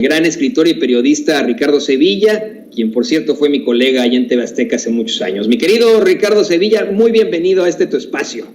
Gran escritor y periodista Ricardo Sevilla, quien por cierto fue mi colega allá en TV Azteca hace muchos años. Mi querido Ricardo Sevilla, muy bienvenido a este tu espacio.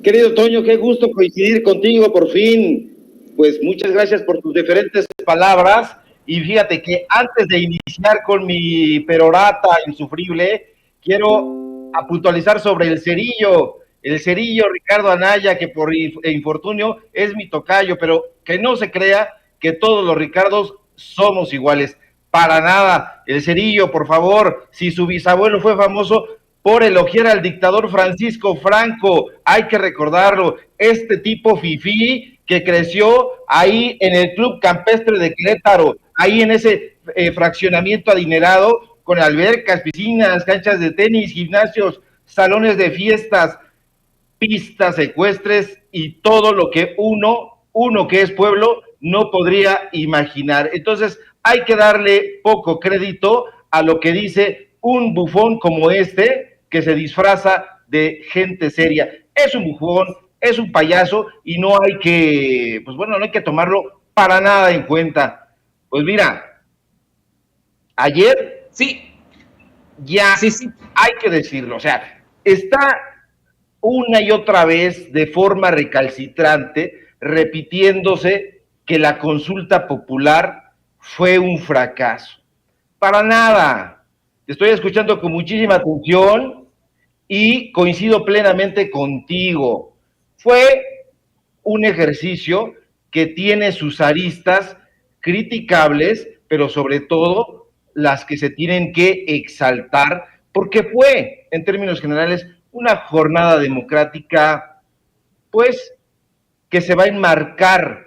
Querido Toño, qué gusto coincidir contigo por fin. Pues muchas gracias por tus diferentes palabras. Y fíjate que antes de iniciar con mi perorata insufrible, quiero puntualizar sobre el Cerillo. El Cerillo Ricardo Anaya, que por infortunio es mi tocayo, pero que no se crea que todos los Ricardos somos iguales. Para nada. El Cerillo, por favor, si su bisabuelo fue famoso por elogiar al dictador Francisco Franco, hay que recordarlo, este tipo fifí que creció ahí en el Club Campestre de Querétaro, ahí en ese fraccionamiento adinerado, con albercas, piscinas, canchas de tenis, gimnasios, salones de fiestas, pistas ecuestres y todo lo que uno que es pueblo, no podría imaginar. Entonces, hay que darle poco crédito a lo que dice un bufón como este, que se disfraza de gente seria. Es un bufón, es un payaso, y no hay que, pues bueno, no hay que tomarlo para nada en cuenta. Pues mira, ayer, sí, hay que decirlo, o sea, está una y otra vez de forma recalcitrante, repitiéndose que la consulta popular fue un fracaso. Para nada. Estoy escuchando con muchísima atención y coincido plenamente contigo. Fue un ejercicio que tiene sus aristas criticables, pero sobre todo las que se tienen que exaltar, porque fue, en términos generales, una jornada democrática, pues, que se va a enmarcar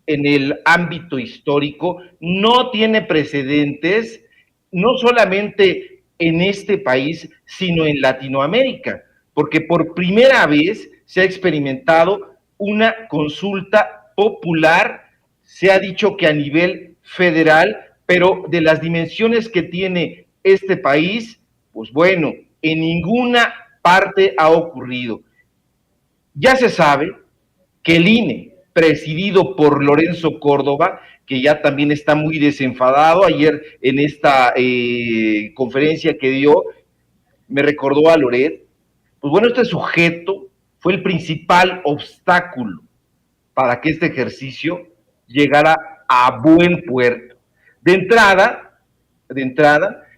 en el ámbito histórico, no tiene precedentes, no solamente en este país, sino en Latinoamérica, porque por primera vez se ha experimentado una consulta popular, se ha dicho que a nivel federal, pero de las dimensiones que tiene este país, pues bueno, en ninguna parte ha ocurrido. Ya se sabe que el INE, presidido por Lorenzo Córdoba, que ya también está muy desenfadado, ayer en esta conferencia que dio, me recordó a Loret, pues bueno, este sujeto fue el principal obstáculo para que este ejercicio llegara a buen puerto. De entrada,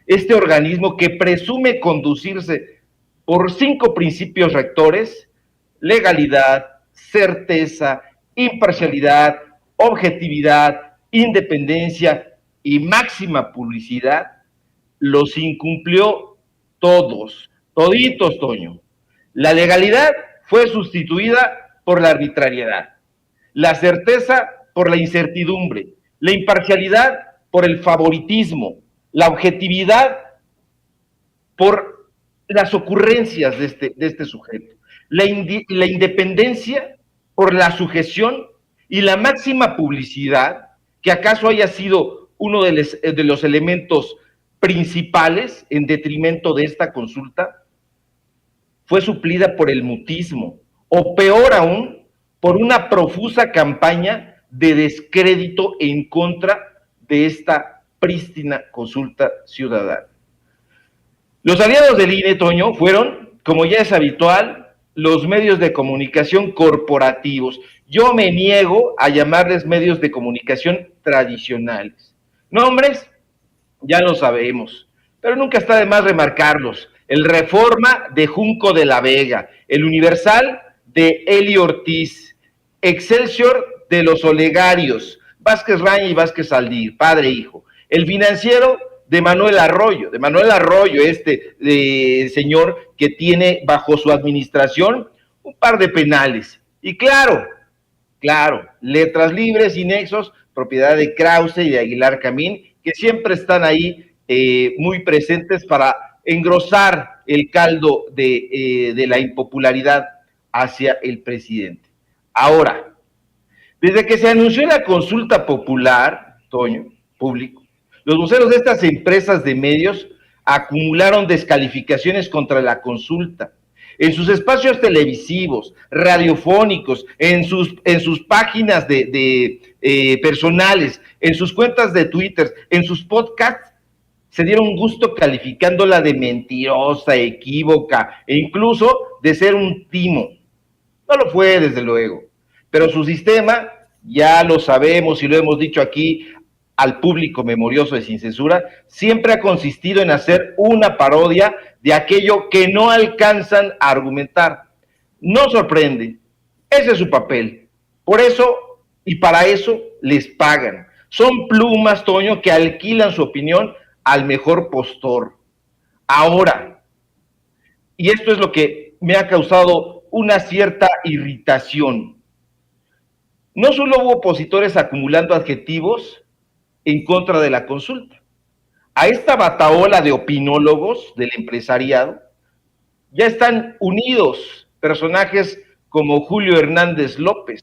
este organismo que presume conducirse por 5 principios rectores: legalidad, certeza, imparcialidad, objetividad, independencia y máxima publicidad, los incumplió todos, toditos, Toño. La legalidad fue sustituida por la arbitrariedad, la certeza por la incertidumbre, la imparcialidad por el favoritismo, la objetividad por las ocurrencias de este sujeto, la independencia por la sujeción, y la máxima publicidad, que acaso haya sido uno de los elementos principales en detrimento de esta consulta, fue suplida por el mutismo, o peor aún, por una profusa campaña de descrédito en contra de esta prístina consulta ciudadana. Los aliados del INE, Toño, fueron, como ya es habitual, los medios de comunicación corporativos. Yo me niego a llamarles medios de comunicación tradicionales. Nombres, ya lo sabemos, pero nunca está de más remarcarlos. El Reforma, de Junco de la Vega; el Universal, de Eli Ortiz; Excelsior, de los Olegarios, Vázquez Raña y Vázquez Aldir, padre e hijo; el Financiero, de Manuel Arroyo, señor que tiene bajo su administración un par de penales. Y claro, Letras Libres y Nexos, propiedad de Krause y de Aguilar Camín, que siempre están ahí muy presentes para engrosar el caldo de la impopularidad hacia el presidente. Ahora, desde que se anunció la consulta popular, Toño, público, los voceros de estas empresas de medios acumularon descalificaciones contra la consulta. en sus espacios televisivos, radiofónicos, en sus páginas personales, en sus cuentas de Twitter, en sus podcasts, se dieron gusto calificándola de mentirosa, equívoca e incluso de ser un timo. No lo fue, desde luego, pero su sistema, ya lo sabemos y lo hemos dicho aquí al público memorioso de Sin Censura, siempre ha consistido en hacer una parodia de aquello que no alcanzan a argumentar. No sorprende, ese es su papel. Por eso y para eso les pagan. Son plumas, Toño, que alquilan su opinión al mejor postor. Ahora, y esto es lo que me ha causado una cierta irritación, no solo hubo opositores acumulando adjetivos en contra de la consulta. A esta batahola de opinólogos del empresariado ya están unidos personajes como Julio Hernández López,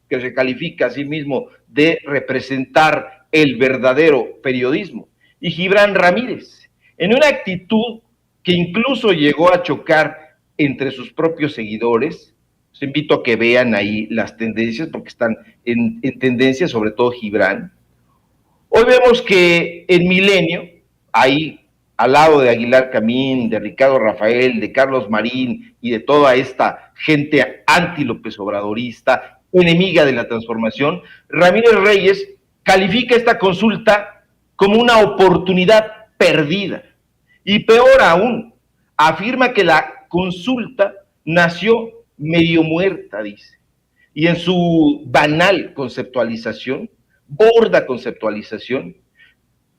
que se califica a sí mismo de representar el verdadero periodismo, y Gibran Ramírez, en una actitud que incluso llegó a chocar entre sus propios seguidores. Los invito a que vean ahí las tendencias, porque están en tendencia, sobre todo Gibran. Hoy vemos que en Milenio, ahí al lado de Aguilar Camín, de Ricardo Rafael, de Carlos Marín y de toda esta gente anti-López Obradorista, enemiga de la transformación, Ramírez Reyes califica esta consulta como una oportunidad perdida. Y peor aún, afirma que la consulta nació medio muerta, dice. Y en su banal conceptualización, borda conceptualización,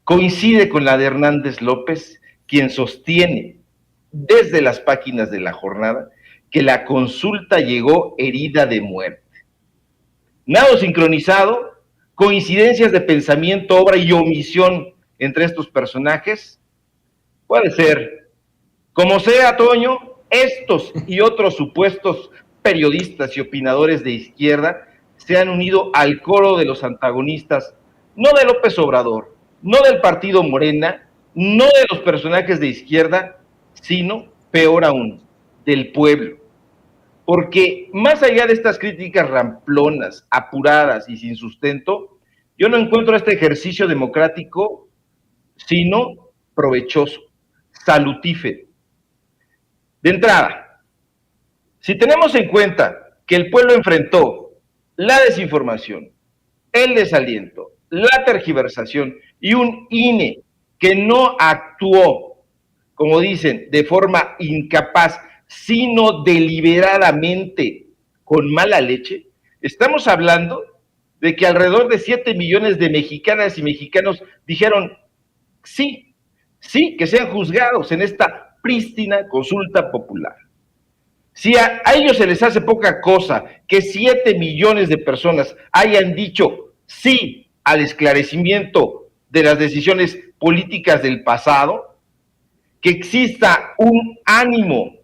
coincide con la de Hernández López, quien sostiene desde las páginas de La Jornada que la consulta llegó herida de muerte. Nado sincronizado, coincidencias de pensamiento, obra y omisión entre estos personajes, puede ser. Como sea, Toño, estos y otros supuestos periodistas y opinadores de izquierda se han unido al coro de los antagonistas, no de López Obrador, no del partido Morena, no de los personajes de izquierda, sino, peor aún, del pueblo. Porque más allá de estas críticas ramplonas, apuradas y sin sustento, yo no encuentro este ejercicio democrático sino provechoso, salutífero. De entrada, si tenemos en cuenta que el pueblo enfrentó la desinformación, el desaliento, la tergiversación y un INE que no actuó, como dicen, de forma incapaz, sino deliberadamente con mala leche, estamos hablando de que alrededor de 7 millones de mexicanas y mexicanos dijeron sí, que sean juzgados en esta prístina consulta popular. Si a ellos se les hace poca cosa que 7 millones de personas hayan dicho sí al esclarecimiento de las decisiones políticas del pasado, que exista un ánimo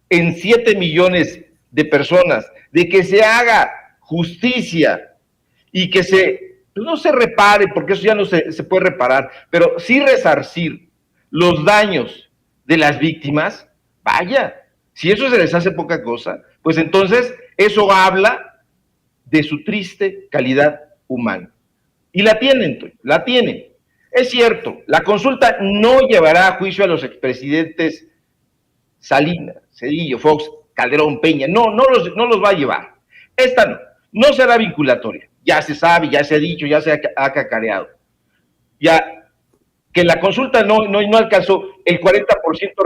en 7 millones de personas de que se haga justicia y que no se repare, porque eso ya no se puede reparar, pero sí resarcir los daños de las víctimas, vaya, si eso se les hace poca cosa, pues entonces eso habla de su triste calidad humana. Y la tienen. Es cierto, la consulta no llevará a juicio a los expresidentes Salinas, Cedillo, Fox, Calderón, Peña, no los va a llevar. Esta no será vinculatoria, ya se sabe, ya se ha dicho, ya se ha cacareado. Ya que la consulta no alcanzó el 40%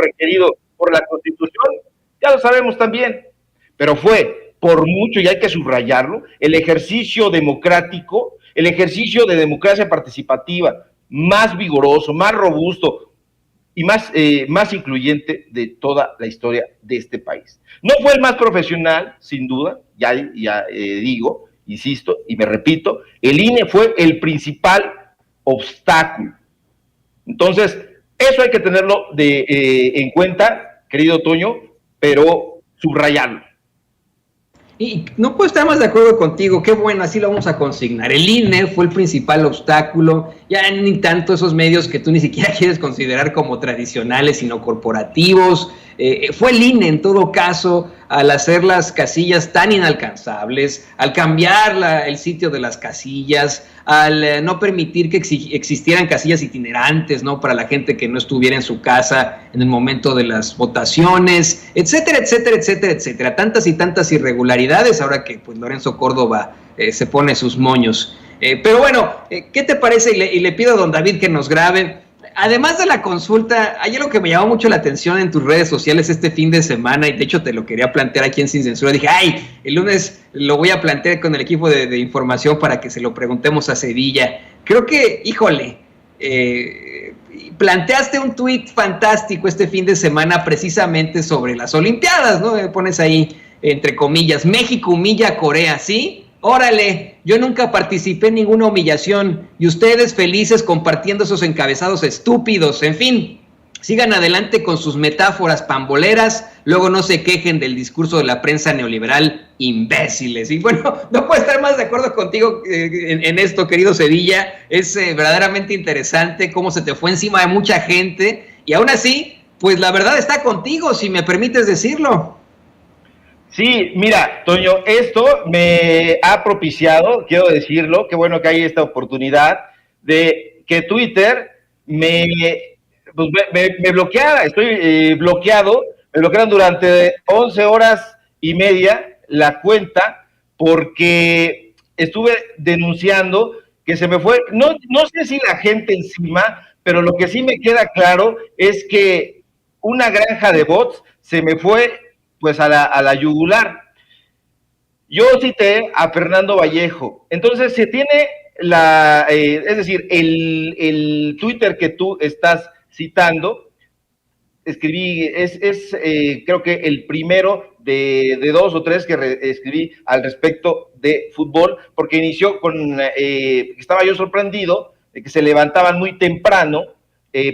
requerido por la Constitución, ya lo sabemos también, pero fue por mucho, y hay que subrayarlo, el ejercicio democrático, el ejercicio de democracia participativa más vigoroso, más robusto y más incluyente de toda la historia de este país. No fue el más profesional, sin duda, ya digo, insisto y me repito, el INE fue el principal obstáculo. Entonces, eso hay que tenerlo en cuenta, querido Toño, pero subrayarlo. Y no puedo estar más de acuerdo contigo, qué bueno, así lo vamos a consignar. El INE fue el principal obstáculo, ya ni tanto esos medios que tú ni siquiera quieres considerar como tradicionales, sino corporativos, Fue el INE en todo caso al hacer las casillas tan inalcanzables, al cambiar el sitio de las casillas, al no permitir que existieran casillas itinerantes, ¿no? Para la gente que no estuviera en su casa en el momento de las votaciones, etcétera, etcétera, etcétera, etcétera. Tantas y tantas irregularidades ahora que pues Lorenzo Córdoba se pone sus moños. Pero bueno, ¿qué te parece? Y le pido a don David que nos grabe. Además de la consulta, hay algo que me llamó mucho la atención en tus redes sociales este fin de semana, y de hecho te lo quería plantear aquí en Sin Censura. Dije, el lunes lo voy a plantear con el equipo de información para que se lo preguntemos a Sevilla. Creo que, híjole, planteaste un tuit fantástico este fin de semana precisamente sobre las Olimpiadas, ¿no? Pones ahí, entre comillas, México humilla a Corea, ¿sí? Órale, yo nunca participé en ninguna humillación y ustedes felices compartiendo esos encabezados estúpidos. En fin, sigan adelante con sus metáforas pamboleras, luego no se quejen del discurso de la prensa neoliberal, imbéciles. Y bueno, no puedo estar más de acuerdo contigo en esto, querido Sevilla. Es verdaderamente interesante cómo se te fue encima de mucha gente y aún así, pues la verdad está contigo, si me permites decirlo. Sí, mira, Toño, esto me ha propiciado, quiero decirlo, qué bueno que hay esta oportunidad de que Twitter me bloqueara. Estoy bloqueado, me bloquearon durante 11 horas y media la cuenta porque estuve denunciando que se me fue, no sé si la gente encima, pero lo que sí me queda claro es que una granja de bots se me fue pues a la yugular. Yo cité a Fernando Vallejo. Entonces se tiene es decir, el Twitter que tú estás citando, escribí, creo que el primero de 2 o 3 que escribí al respecto de fútbol, porque inició con, estaba yo sorprendido de que se levantaban muy temprano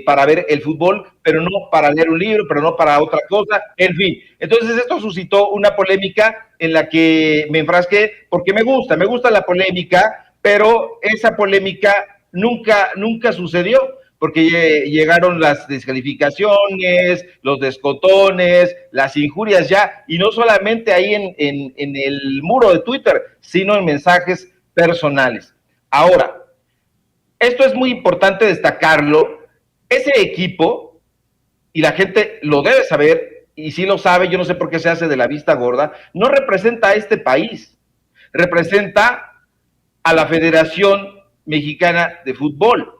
para ver el fútbol, pero no para leer un libro, pero no para otra cosa, en fin. Entonces esto suscitó una polémica en la que me enfrasqué, porque me gusta la polémica, pero esa polémica nunca sucedió, porque llegaron las descalificaciones, los descotones, las injurias ya, y no solamente ahí en el muro de Twitter, sino en mensajes personales. Ahora, esto es muy importante destacarlo. Ese equipo, y la gente lo debe saber, y si lo sabe, yo no sé por qué se hace de la vista gorda, no representa a este país, representa a la Federación Mexicana de Fútbol,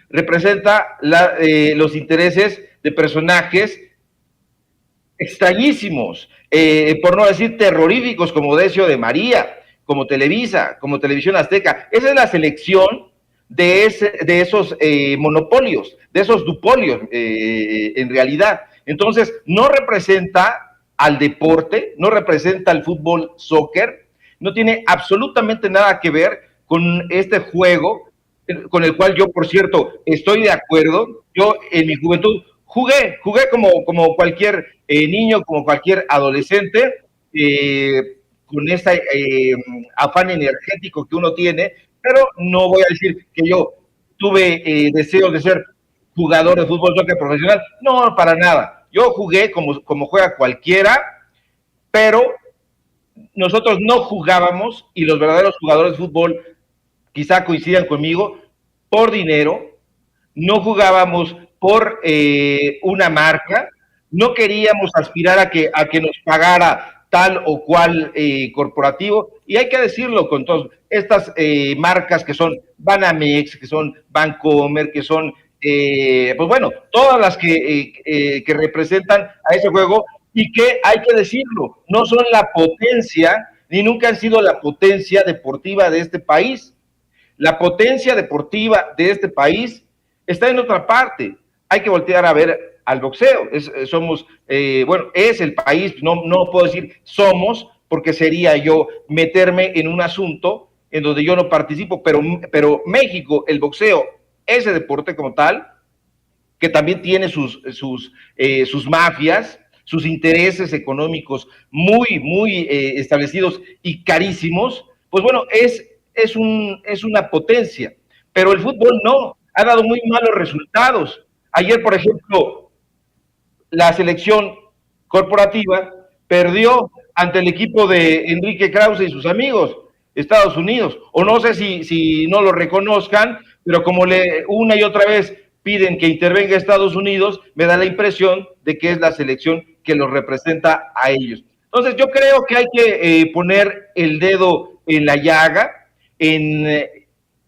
representa los intereses de personajes extrañísimos, por no decir terroríficos, como Decio de María, como Televisa, como Televisión Azteca. Esa es la selección de esos monopolios, de esos dupolios, en realidad. Entonces, no representa al deporte, no representa al fútbol soccer, no tiene absolutamente nada que ver con este juego, con el cual yo, por cierto, estoy de acuerdo. Yo en mi juventud jugué como cualquier niño, como cualquier adolescente, con ese afán energético que uno tiene, pero no voy a decir que yo tuve deseos de ser jugador de fútbol soccer profesional, no, para nada. Yo jugué como juega cualquiera, pero nosotros no jugábamos, y los verdaderos jugadores de fútbol quizá coincidan conmigo, por dinero, no jugábamos por una marca, no queríamos aspirar a que nos pagara tal o cual corporativo, y hay que decirlo con todas estas marcas que son Banamex, que son Bancomer, que son, pues bueno, todas las que representan a ese juego, y que hay que decirlo, no son la potencia, ni nunca han sido la potencia deportiva de este país. La potencia deportiva de este país está en otra parte. Hay que voltear a ver al boxeo. Es el país, no puedo decir somos, porque sería yo meterme en un asunto en donde yo no participo, pero México, el boxeo, ese deporte como tal, que también tiene sus mafias, sus intereses económicos muy establecidos y carísimos, pues bueno, es una potencia, pero el fútbol no, ha dado muy malos resultados. Ayer, por ejemplo, la selección corporativa perdió ante el equipo de Enrique Krause y sus amigos, Estados Unidos, o no sé si no lo reconozcan, pero como una y otra vez piden que intervenga Estados Unidos, me da la impresión de que es la selección que los representa a ellos. Entonces yo creo que hay que poner el dedo en la llaga, en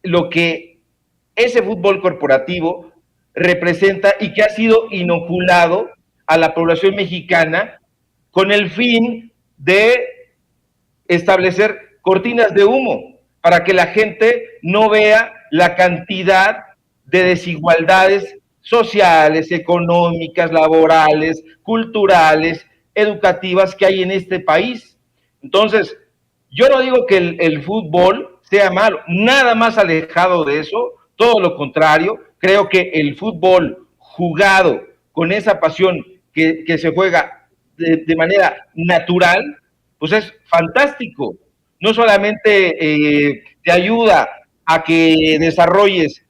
lo que ese fútbol corporativo representa y que ha sido inoculado a la población mexicana con el fin de establecer cortinas de humo para que la gente no vea la cantidad de desigualdades sociales, económicas, laborales, culturales, educativas que hay en este país. Entonces, yo no digo que el fútbol sea malo, nada más alejado de eso, todo lo contrario, creo que el fútbol jugado con esa pasión que se juega de manera natural, pues es fantástico. No solamente te ayuda a que desarrolles,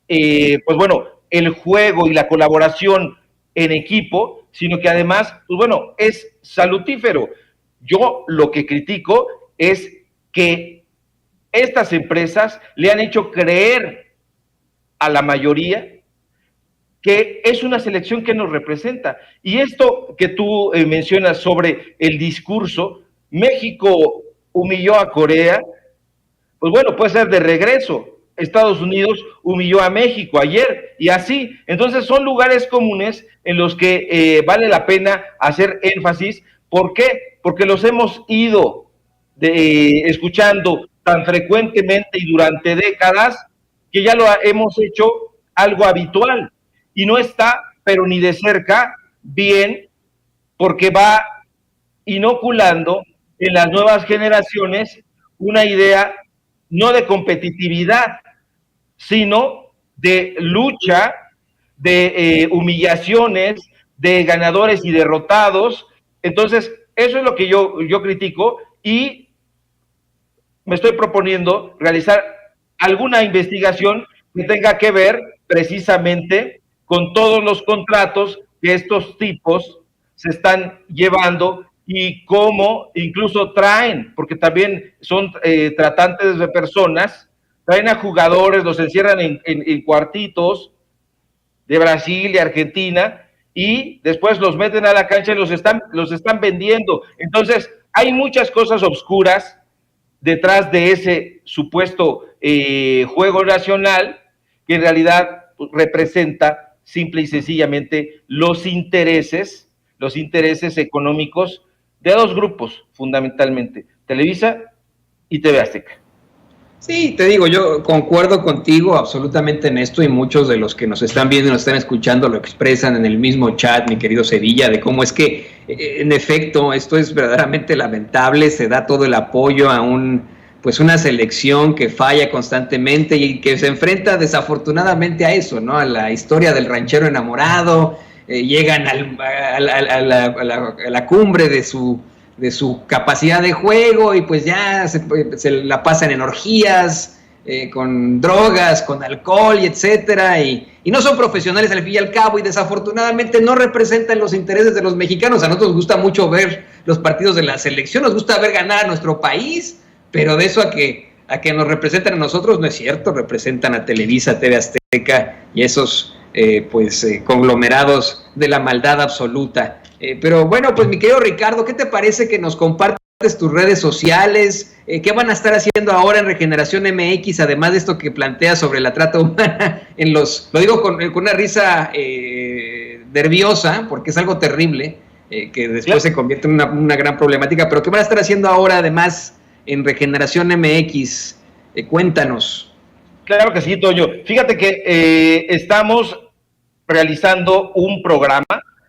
pues bueno, el juego y la colaboración en equipo, sino que además, pues bueno, es salutífero. Yo lo que critico es que estas empresas le han hecho creer a la mayoría que es una selección que nos representa. Y esto que tú mencionas sobre el discurso, México humilló a Corea, pues bueno, puede ser de regreso. Estados Unidos humilló a México ayer y así. Entonces son lugares comunes en los que vale la pena hacer énfasis. ¿Por qué? Porque los hemos ido escuchando tan frecuentemente y durante décadas que ya lo hemos hecho algo habitual y no está, pero ni de cerca, bien, porque va inoculando en las nuevas generaciones una idea no de competitividad, sino de lucha, de humillaciones, de ganadores y derrotados. Entonces, eso es lo que yo critico y me estoy proponiendo realizar alguna investigación que tenga que ver precisamente con todos los contratos que estos tipos se están llevando y cómo incluso traen, porque también son tratantes de personas, traen a jugadores, los encierran en cuartitos de Brasil, de Argentina, y después los meten a la cancha y los están vendiendo. Entonces, hay muchas cosas oscuras detrás de ese supuesto juego nacional que en realidad representa simple y sencillamente los intereses económicos de dos grupos fundamentalmente, Televisa y TV Azteca. Sí, te digo, yo concuerdo contigo absolutamente en esto y muchos de los que nos están viendo y nos están escuchando lo expresan en el mismo chat, mi querido Sevilla, de cómo es que, en efecto, esto es verdaderamente lamentable, se da todo el apoyo a una selección que falla constantemente y que se enfrenta desafortunadamente a eso, ¿no? A la historia del ranchero enamorado, llegan a la cumbre de su capacidad de juego y pues ya se la pasan en orgías, con drogas, con alcohol y etcétera, y no son profesionales al fin y al cabo y desafortunadamente no representan los intereses de los mexicanos. A nosotros nos gusta mucho ver los partidos de la selección, nos gusta ver ganar a nuestro país, pero de eso a que nos representan a nosotros no es cierto, representan a Televisa, TV Azteca y esos conglomerados de la maldad absoluta. Pero bueno, pues mi querido Ricardo, ¿qué te parece que nos compartes tus redes sociales? ¿Qué van a estar haciendo ahora en Regeneración MX, además de esto que planteas sobre la trata humana lo digo con una risa nerviosa, porque es algo terrible, que después se convierte en una gran problemática, pero ¿qué van a estar haciendo ahora además en Regeneración MX? Cuéntanos. Claro que sí, Toño. Fíjate que estamos realizando un programa,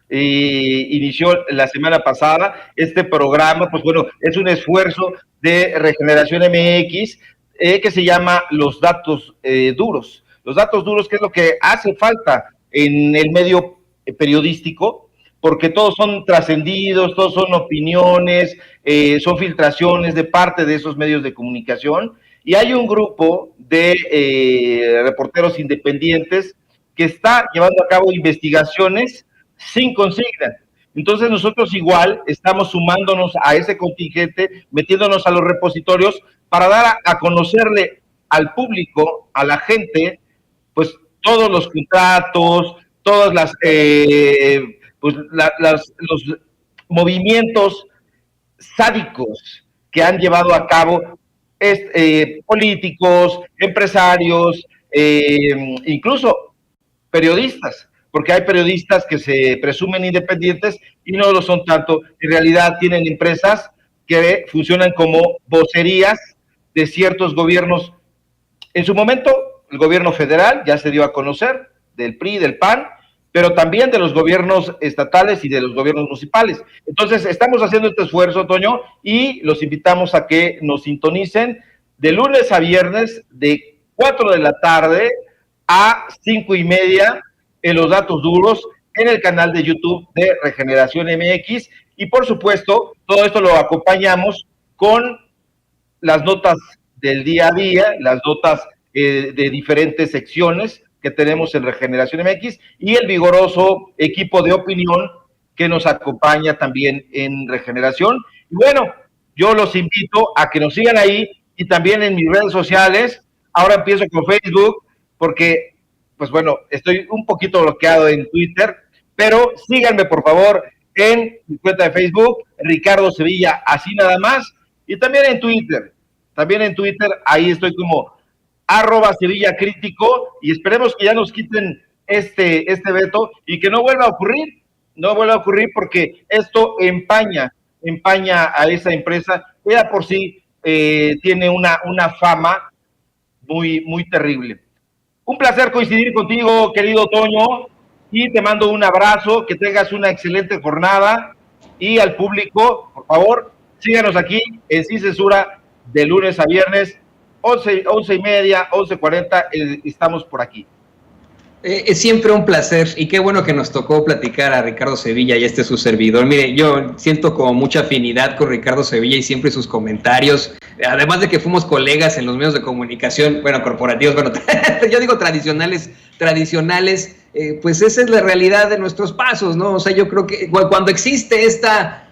inició la semana pasada. Este programa, pues bueno, es un esfuerzo de Regeneración MX que se llama Los Datos Duros. Los datos duros, que es lo que hace falta en el medio periodístico, porque todos son trascendidos, todos son opiniones, son filtraciones de parte de esos medios de comunicación, y hay un grupo de reporteros independientes que está llevando a cabo investigaciones sin consigna. Entonces nosotros igual estamos sumándonos a ese contingente, metiéndonos a los repositorios para dar a conocerle al público, a la gente, pues todos los contratos, todas los movimientos sádicos que han llevado a cabo políticos, empresarios, incluso periodistas, porque hay periodistas que se presumen independientes y no lo son tanto. En realidad tienen empresas que funcionan como vocerías de ciertos gobiernos. En su momento, el gobierno federal ya se dio a conocer, del PRI, del PAN, pero también de los gobiernos estatales y de los gobiernos municipales. Entonces, estamos haciendo este esfuerzo, Toño, y los invitamos a que nos sintonicen de lunes a viernes, de 4 de la tarde a 5:30, en los datos duros, en el canal de YouTube de Regeneración MX, y por supuesto, todo esto lo acompañamos con las notas del día a día, las notas de diferentes secciones que tenemos en Regeneración MX y el vigoroso equipo de opinión que nos acompaña también en Regeneración. Y bueno, yo los invito a que nos sigan ahí y también en mis redes sociales. Ahora empiezo con Facebook porque, pues bueno, estoy un poquito bloqueado en Twitter, pero síganme por favor en mi cuenta de Facebook, Ricardo Sevilla, así nada más, y también en Twitter, ahí estoy como @Sevilla Crítico, y esperemos que ya nos quiten este veto y que no vuelva a ocurrir, porque esto empaña a esa empresa, ella por sí tiene una fama muy, muy terrible. Un placer coincidir contigo, querido Toño, y te mando un abrazo, que tengas una excelente jornada, y al público, por favor, síganos aquí en Sin Censura de lunes a viernes, 11:30, 11:40, estamos por aquí. Es siempre un placer y qué bueno que nos tocó platicar a Ricardo Sevilla y su servidor. Mire, yo siento como mucha afinidad con Ricardo Sevilla y siempre sus comentarios, además de que fuimos colegas en los medios de comunicación, bueno, corporativos, bueno, yo digo tradicionales, pues esa es la realidad de nuestros pasos, ¿no? O sea, yo creo que cuando existe esta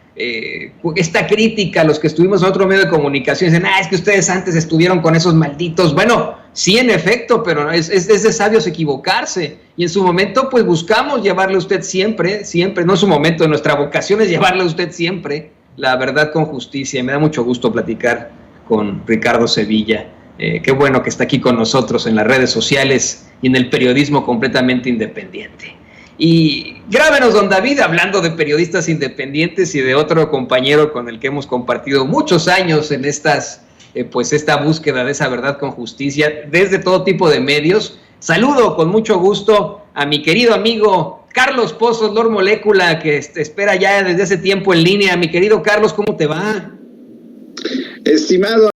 crítica a los que estuvimos en otro medio de comunicación, dicen, es que ustedes antes estuvieron con esos malditos. Bueno, sí, en efecto, pero es de sabios equivocarse, y en su momento pues buscamos llevarle a usted siempre, no en su momento, nuestra vocación es llevarle a usted siempre la verdad con justicia, y me da mucho gusto platicar con Ricardo Sevilla. Qué bueno que está aquí con nosotros en las redes sociales y en el periodismo completamente independiente. Y grábenos, don David, hablando de periodistas independientes y de otro compañero con el que hemos compartido muchos años en esta búsqueda de esa verdad con justicia desde todo tipo de medios. Saludo con mucho gusto a mi querido amigo Carlos Pozos, Lord Molécula, que espera ya desde hace tiempo en línea. Mi querido Carlos, ¿cómo te va? Estimado